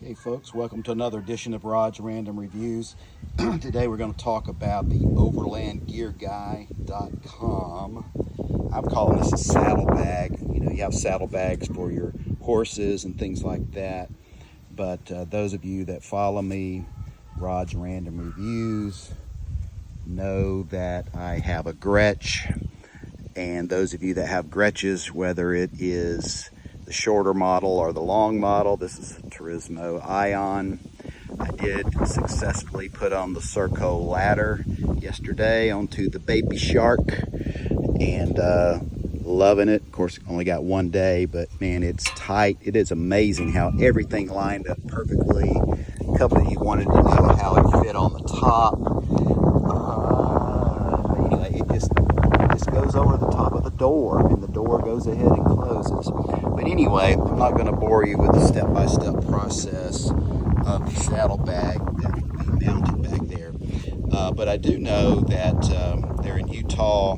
Okay folks, welcome to another edition of Rod's Random Reviews. Today we're going to talk about the overlandgearguy.com. I'm calling this a saddlebag. You know, you have saddlebags for your horses and things like that. But those of you that follow me, Rod's Random Reviews, know that I have a Grech. And those of you that have Grechs, whether it is the shorter model or the long model, this is a Turismo Ion. I did successfully put on the Serco ladder yesterday onto the baby shark, and loving it. Of course, only got one day, but man, it's tight. It is amazing how everything lined up perfectly. A couple of you wanted to know how it fit on the top. Anyway, it just goes over the top of the door, and the door goes ahead and closes. But anyway, I'm not going to bore you with the step-by-step process of the saddlebag that will be mounted back there. But I do know that they're in Utah.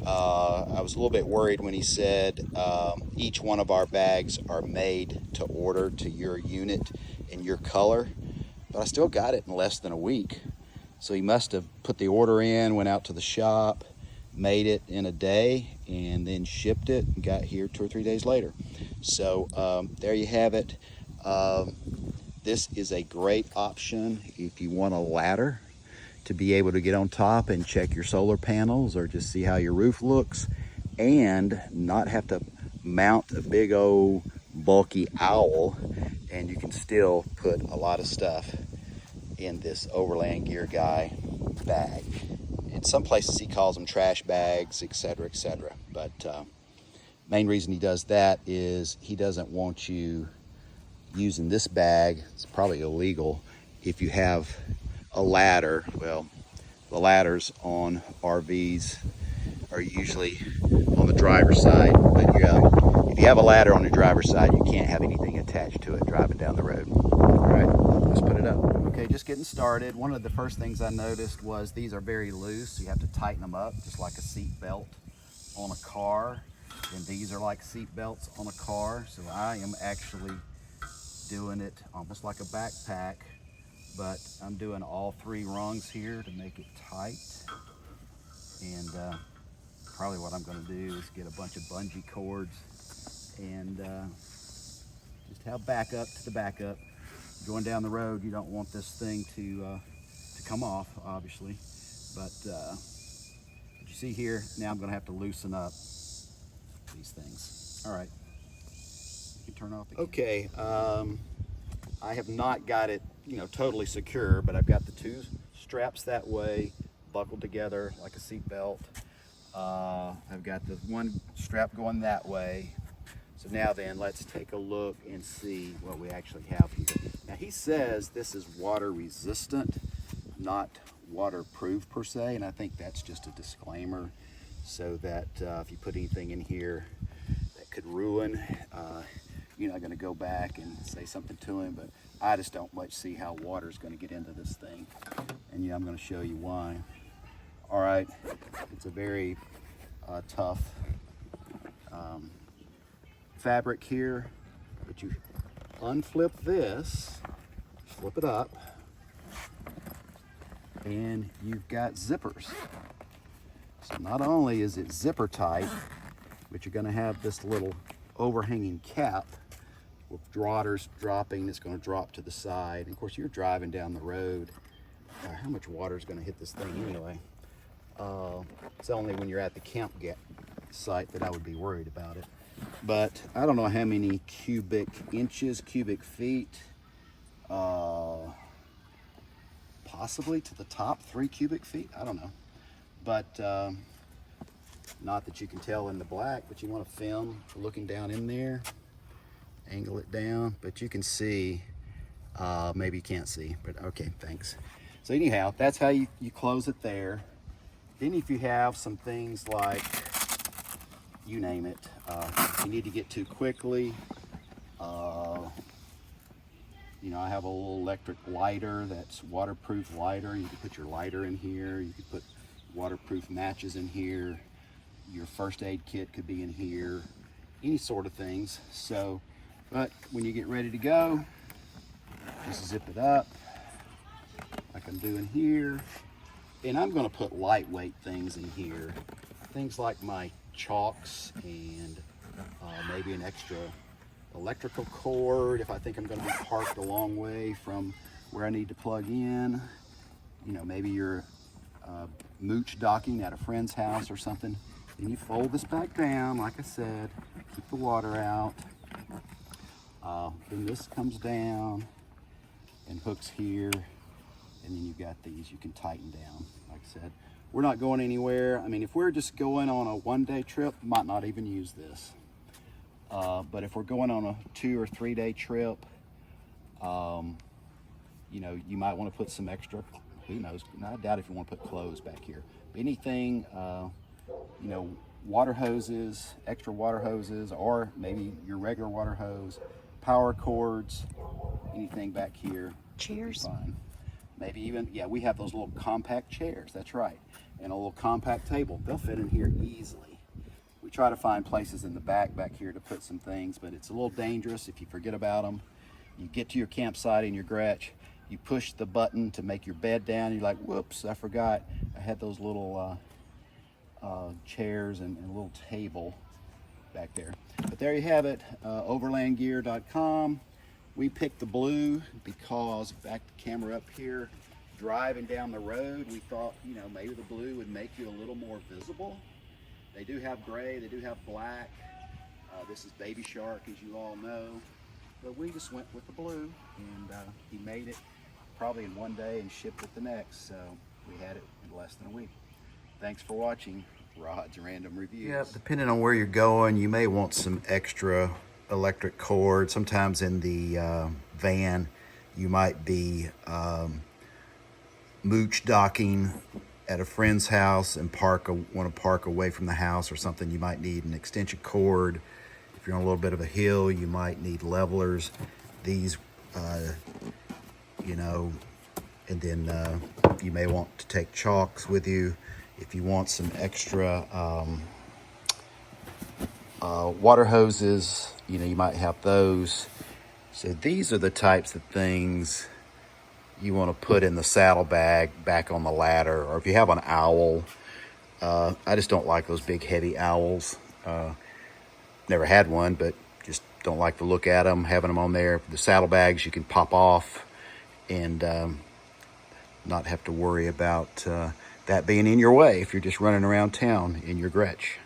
I was a little bit worried when he said each one of our bags are made to order to your unit in your color, but I still got it in less than a week. So he must have put the order in, went out to the shop, made it in a day, and then shipped it and got here 2 or 3 days later. So there you have it. This is a great option if you want a ladder to be able to get on top and check your solar panels or just see how your roof looks, and not have to mount a big old bulky owl, and you can still put a lot of stuff in this Overland Gear Guy bag. In some places he calls them trash bags, etc., etc. But main reason he does that is he doesn't want you using this bag. It's probably illegal if you have a ladder. Well, the ladders on RVs are usually on the driver's side, but if you have a ladder on your driver's side, you can't have anything attached to it driving down the road. All right, let's put it up. Okay, just getting started. One of the first things I noticed was these are very loose. So you have to tighten them up, just like a seat belt on a car. And these are like seat belts on a car. So I am actually doing it almost like a backpack, but I'm doing all 3 rungs here to make it tight. And probably what I'm going to do is get a bunch of bungee cords and just have backup to the backup. Going down the road, you don't want this thing to come off, obviously. But you see here, now I'm going to have to loosen up these things. All right, you can turn off the camera. Okay, I have not got it, totally secure, but I've got the 2 straps that way, buckled together like a seat belt. I've got the 1 strap going that way. So now then, let's take a look and see what we actually have here. Now he says this is water resistant, not waterproof per se, and I think that's just a disclaimer so that if you put anything in here that could ruin, you're not going to go back and say something to him, but I just don't much see how water is going to get into this thing, and I'm going to show you why. All right, it's a very tough fabric here, but you unflip this, flip it up, and you've got zippers. So not only is it zipper tight, but you're going to have this little overhanging cap with droppers dropping. It's going to drop to the side. And of course, you're driving down the road. How much water is going to hit this thing anyway? It's only when you're at the camp site that I would be worried about it. But I don't know how many cubic feet, possibly to the top, 3 cubic feet, I don't know. But not that you can tell in the black, but you want to film looking down in there, angle it down, but you can see, maybe you can't see, but okay, thanks. So anyhow, that's how you close it there. Then if you have some things like, you name it, you need to get to quickly. I have a little electric lighter that's waterproof lighter. You can put your lighter in here. You can put waterproof matches in here. Your first aid kit could be in here. Any sort of things. So, but when you get ready to go, Just zip it up like I'm doing here. And I'm gonna put lightweight things in here. Things like my chalks and maybe an extra electrical cord if I think I'm gonna be parked a long way from where I need to plug in. You know, maybe you're mooch docking at a friend's house or something. Then you fold this back down, like I said, keep the water out. Then this comes down and hooks here, and then you've got these you can tighten down. Like I said, we're not going anywhere. I mean, if we're just going on a one-day trip, might not even use this. But if we're going on a 2 or 3 day trip, you know, you might want to put some extra, who knows, I doubt if you want to put clothes back here. But anything, you know, water hoses, extra water hoses, or maybe your regular water hose, power cords, anything back here. Chairs. Fine. Maybe even, yeah, we have those little compact chairs, that's right. And a little compact table. They'll fit in here easily. We try to find places in the back here to put some things, but it's a little dangerous if you forget about them. You get to your campsite in your Grech, you push the button to make your bed down, you're like, whoops, I forgot. I had those little chairs and a little table back there. But there you have it, overlandgear.com. We picked the blue because, back the camera up here, driving down the road, we thought, you know, maybe the blue would make you a little more visible. They do have gray, they do have black. This is Baby Shark, as you all know. But we just went with the blue, and he made it probably in 1 day and shipped it the next. So we had it in less than a week. Thanks for watching Rod's Random Reviews. Yeah, depending on where you're going, you may want some extra electric cord. Sometimes in the van, you might be mooch docking at a friend's house and want to park away from the house or something. You might need an extension cord. If you're on a little bit of a hill, you might need levelers. These, you know, and then you may want to take chalks with you. If you want some extra water hoses, you know, you might have those. So these are the types of things you want to put in the saddlebag back on the ladder, or if you have an owl. I just don't like those big heavy owls. Never had one, but just don't like to look at them, having them on there. The saddlebags you can pop off and not have to worry about that being in your way if you're just running around town in your Grech.